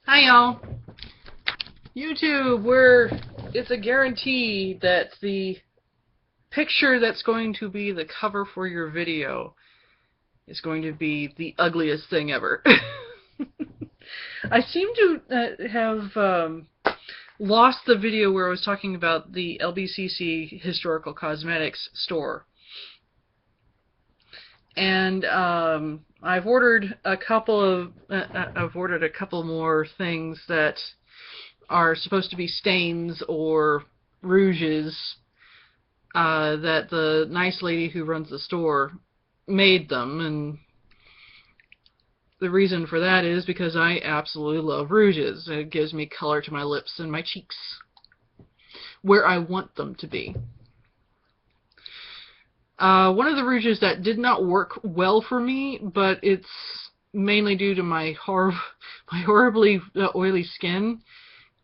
Hi y'all. YouTube, where it's a guarantee that the picture that's going to be the cover for your video is going to be the ugliest thing ever. I seem to have lost the video where I was talking about the LBCC Historical Cosmetics store. And I've ordered a couple more things that are supposed to be stains or rouges that the nice lady who runs the store made them, and the reason for that is because I absolutely love rouges. It gives me color to my lips and my cheeks where I want them to be. One of the rouges that did not work well for me, but it's mainly due to my horribly oily skin,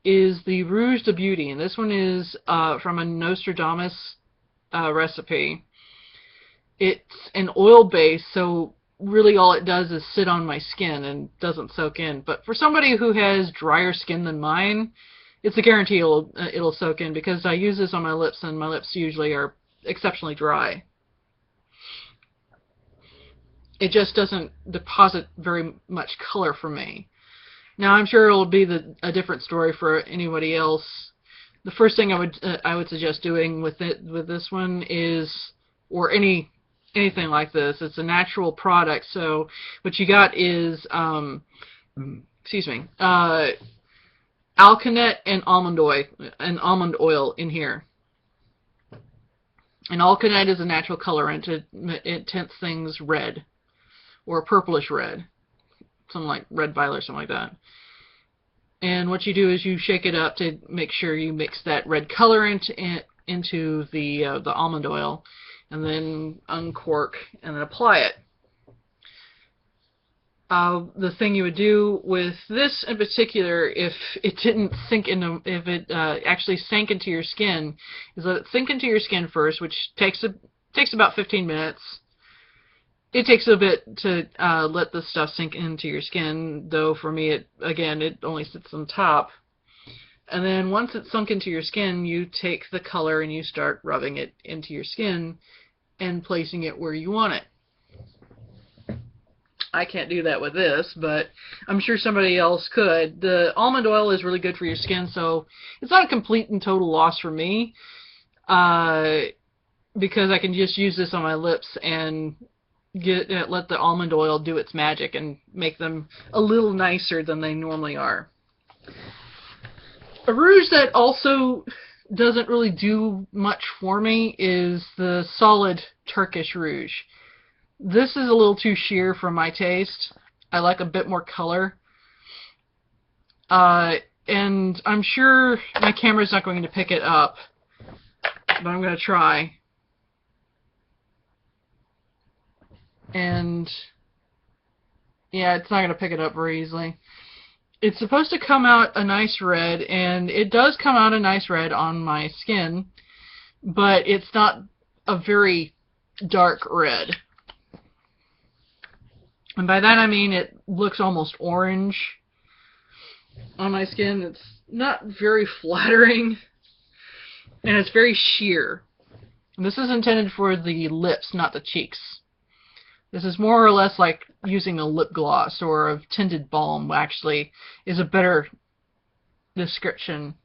is the Rouge de Beauty, and this one is from a Nostradamus recipe. It's an oil base, so really all it does is sit on my skin and doesn't soak in. But for somebody who has drier skin than mine, it's a guarantee it'll soak in, because I use this on my lips, and my lips usually are exceptionally dry. It just doesn't deposit very much color for me. Now, I'm sure it'll be a different story for anybody else. The first thing I would suggest doing with this one is, or anything like this, it's a natural product. So what you got is alkanet and almond oil in here. And alkanet is a natural colorant. It tints things red, or purplish red, something like red violet or something like that. And what you do is you shake it up to make sure you mix that red colorant into the almond oil, and then uncork and then apply it. The thing you would do with this in particular, if it actually sank into your skin, is let it sink into your skin first, which takes about 15 minutes. It takes a bit to let this stuff sink into your skin, though for me, it only sits on top. And then once it's sunk into your skin, you take the color and you start rubbing it into your skin and placing it where you want it. I can't do that with this, but I'm sure somebody else could. The almond oil is really good for your skin, so it's not a complete and total loss for me, because I can just use this on my lips and let the almond oil do its magic and make them a little nicer than they normally are. A rouge that also doesn't really do much for me is the solid Turkish rouge. This is a little too sheer for my taste. I like a bit more color. And I'm sure my camera's not going to pick it up, but I'm going to try. And yeah, it's not going to pick it up very easily. It's supposed to come out a nice red, and it does come out a nice red on my skin, but it's not a very dark red. And by that I mean it looks almost orange on my skin. It's not very flattering, and it's very sheer. And this is intended for the lips, not the cheeks. This is more or less like using a lip gloss, or a tinted balm, actually, is a better description.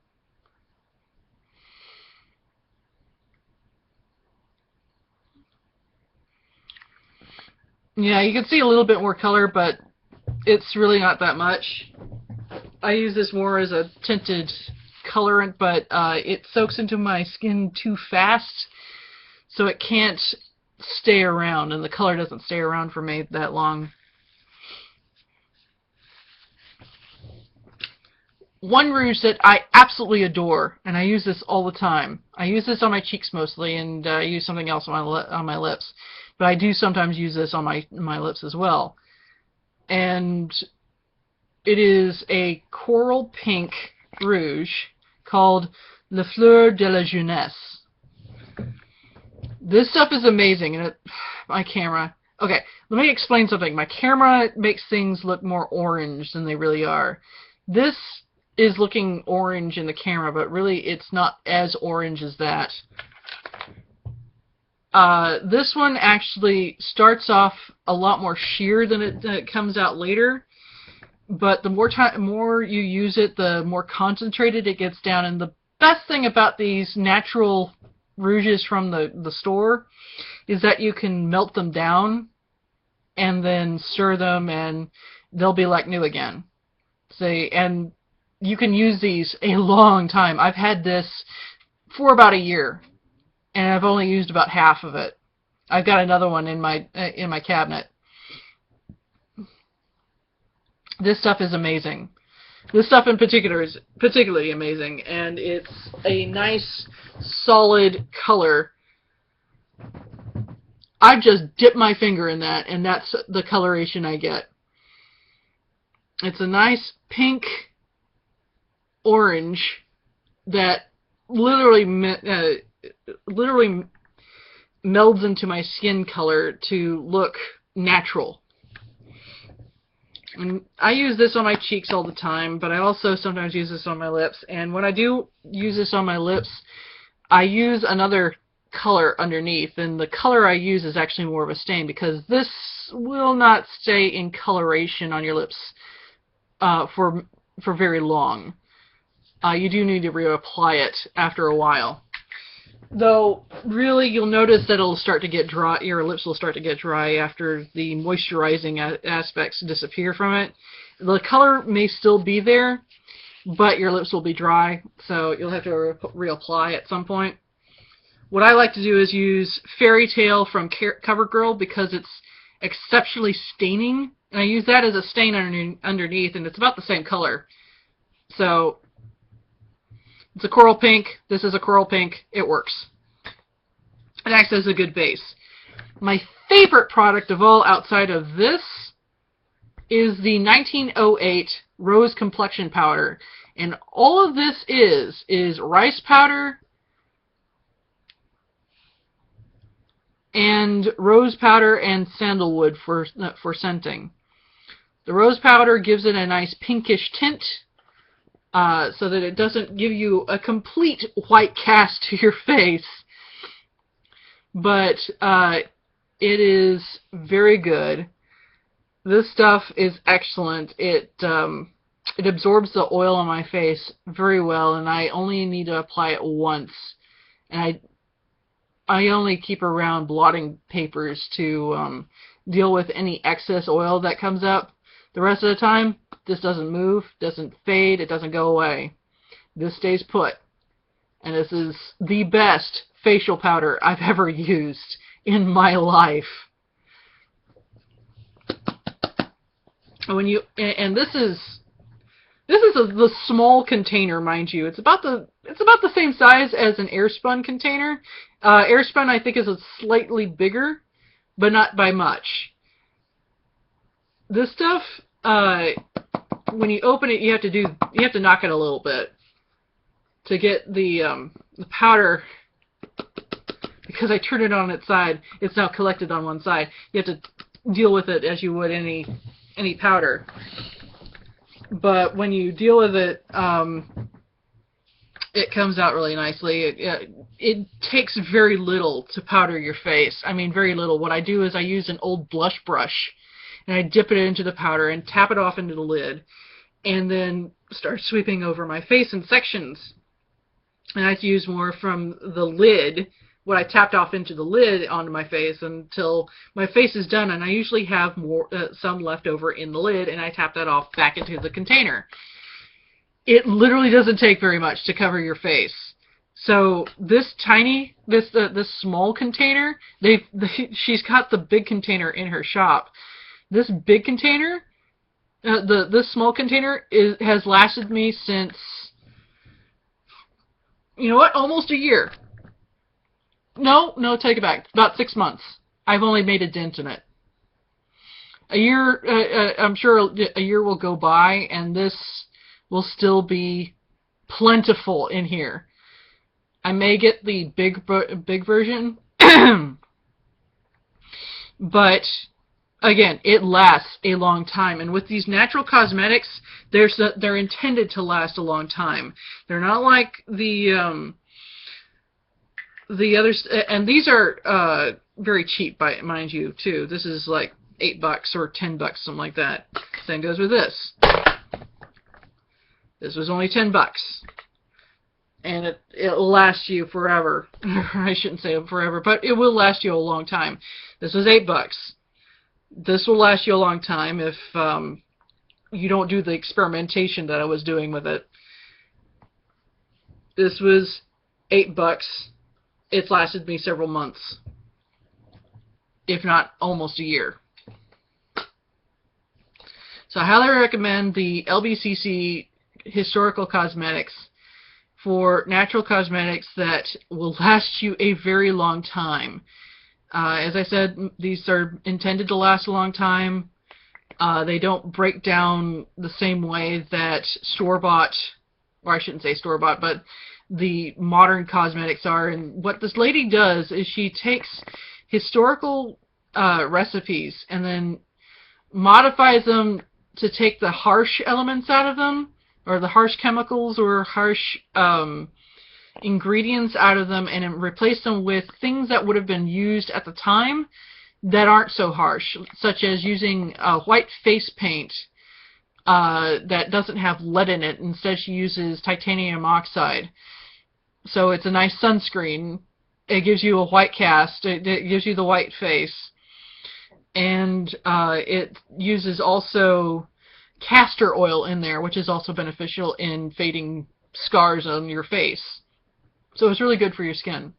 Yeah, you can see a little bit more color, but it's really not that much. I use this more as a tinted colorant, but it soaks into my skin too fast, so it can't stay around, and the color doesn't stay around for me that long. One rouge that I absolutely adore, and I use this all the time. I use this on my cheeks mostly, and I use something else on my lips, but I do sometimes use this on my lips as well. And it is a coral pink rouge called Le Fleur de la Jeunesse. This stuff is amazing, and my camera... Okay, let me explain something. My camera makes things look more orange than they really are. This is looking orange in the camera, but really it's not as orange as that. This one actually starts off a lot more sheer than it comes out later, but the more you use it, the more concentrated it gets down. And the best thing about these natural rouges from the store is that you can melt them down and then stir them, and they'll be like new again. And you can use these a long time. I've had this for about a year, and I've only used about half of it. I've got another one in my cabinet. This stuff is amazing. This stuff in particular is particularly amazing, and it's a nice, solid color. I've just dipped my finger in that, and that's the coloration I get. It's a nice pink orange that literally melds into my skin color to look natural. And I use this on my cheeks all the time, but I also sometimes use this on my lips. And when I do use this on my lips, I use another color underneath, and the color I use is actually more of a stain, because this will not stay in coloration on your lips for very long. You do need to reapply it after a while. Though, really, you'll notice that it'll start to get dry. Your lips will start to get dry after the moisturizing aspects disappear from it. The color may still be there, but your lips will be dry, so you'll have to reapply at some point. What I like to do is use Fairy Tale from CoverGirl, because it's exceptionally staining, and I use that as a stain underneath, and it's about the same color. So it's a coral pink. This is a coral pink. It works. It acts as a good base. My favorite product of all outside of this is the 1908 Rose Complexion Powder. And all of this is rice powder and rose powder and sandalwood for scenting. The rose powder gives it a nice pinkish tint, so that it doesn't give you a complete white cast to your face. But it is very good. This stuff is excellent. It absorbs the oil on my face very well, and I only need to apply it once. And I only keep around blotting papers to deal with any excess oil that comes up. The rest of the time, this doesn't move, doesn't fade, it doesn't go away. This stays put. And this is the best facial powder I've ever used in my life. And this is the small container, mind you. It's about the same size as an Airspun container. Airspun, I think, is slightly bigger, but not by much. This stuff, when you open it, you have to knock it a little bit to get the powder. Because I turned it on its side, it's now collected on one side. You have to deal with it as you would any powder. But when you deal with it, it comes out really nicely. It takes very little to powder your face. I mean, very little. What I do is I use an old blush brush, and I dip it into the powder and tap it off into the lid, and then start sweeping over my face in sections. And I use more from the lid, what I tapped off into the lid, onto my face until my face is done, and I usually have some left over in the lid, and I tap that off back into the container. It literally doesn't take very much to cover your face. So this small container, she's got the big container in her shop. This big container, this small container has lasted me since, you know what, almost a year. No, take it back. About 6 months. I've only made a dent in it. A year, I'm sure a year will go by, and this will still be plentiful in here. I may get the big version, but again, it lasts a long time. And with these natural cosmetics, they're intended to last a long time. They're not like the others, and these are very cheap, mind you, too. This is like $8 or $10, something like that. Same goes with this. This was only $10, and it'll last you forever. I shouldn't say forever, but it will last you a long time. This was $8. This will last you a long time if you don't do the experimentation that I was doing with it. This was $8. It's lasted me several months, if not almost a year. So I highly recommend the LBCC Historical Cosmetics for natural cosmetics that will last you a very long time. As I said, these are intended to last a long time. They don't break down the same way that store-bought, or I shouldn't say store-bought, but the modern cosmetics are. And what this lady does is she takes historical recipes and then modifies them to take the harsh elements out of them, or the harsh chemicals or harsh ingredients out of them, and replace them with things that would have been used at the time that aren't so harsh, such as using white face paint that doesn't have lead in it. Instead, she uses titanium oxide. So it's a nice sunscreen. It gives you a white cast. It gives you the white face. And it uses also castor oil in there, which is also beneficial in fading scars on your face. So it's really good for your skin.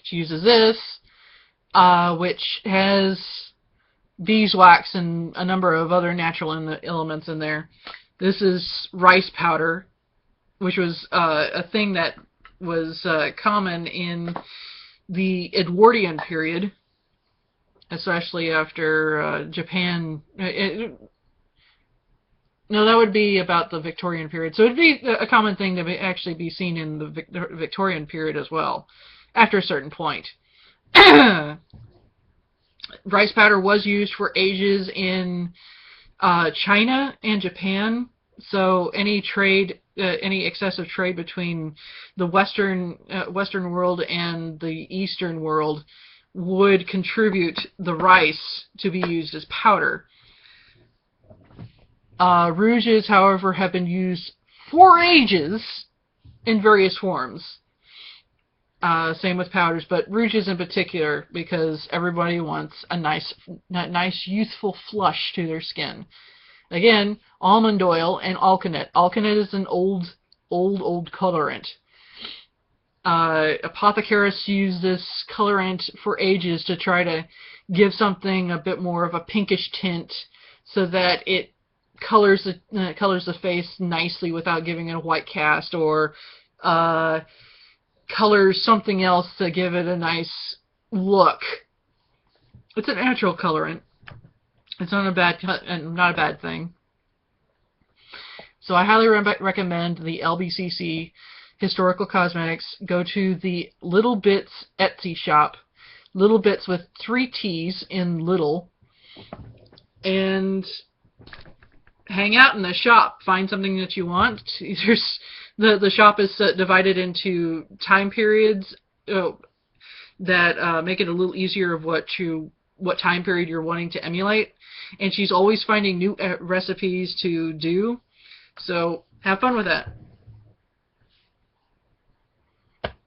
She uses this, which has beeswax and a number of other natural elements in there. This is rice powder, which was a thing that was common in the Edwardian period, especially after Japan. No, that would be about the Victorian period. So it would be a common thing to actually be seen in the Victorian period as well, after a certain point. Rice powder was used for ages in China and Japan. So any trade, any excessive trade between the Western world and the Eastern world would contribute the rice to be used as powder. Rouges, however, have been used for ages in various forms. Same with powders, but rouges in particular, because everybody wants a nice youthful flush to their skin. Again, almond oil and alkanet. Alkanet is an old colorant. Apothecarists use this colorant for ages to try to give something a bit more of a pinkish tint, so that it colors the face nicely without giving it a white cast, or colors something else to give it a nice look. It's a natural colorant. It's not a bad thing. So I highly recommend the LBCC Historical Cosmetics. Go to the Little Bits Etsy shop, Little Bits with 3 T's in little, and hang out in the shop. Find something that you want. The shop is divided into time periods that make it a little easier of what time period you're wanting to emulate. And she's always finding new recipes to do. So have fun with that.